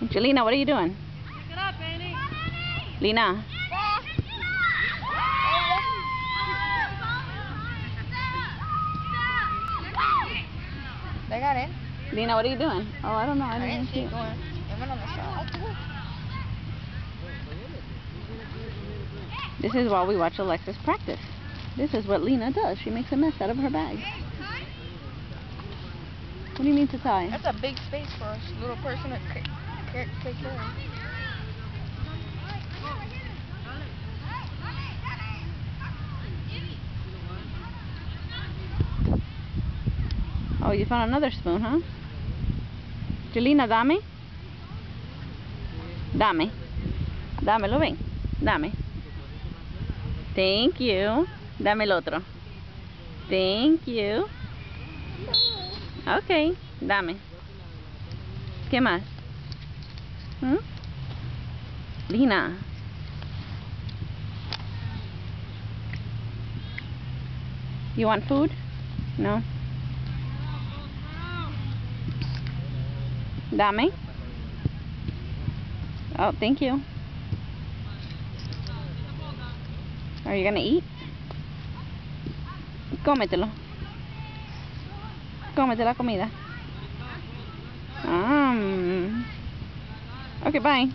Jelena, what are you doing? Pick it up, Annie. Lena. They got in. Lena, what are you doing? Oh, I don't know. I didn't see it going. It went on the shot. This is while we watch Alexis practice. This is what Lena does. She makes a mess out of her bag. What do you mean to tie? That's a big space for a little person to take care of. Oh, you found another spoon, huh? Jelena, dame. Dame. Dámelo, ven. Dame. Thank you. Dame el otro. Thank you. Okay, dame. ¿Qué más? ¿Mm? Lena. You want food? No? Dame. Oh, thank you. Are you gonna eat? Cómetelo. Cómete la comida. Okay, bye.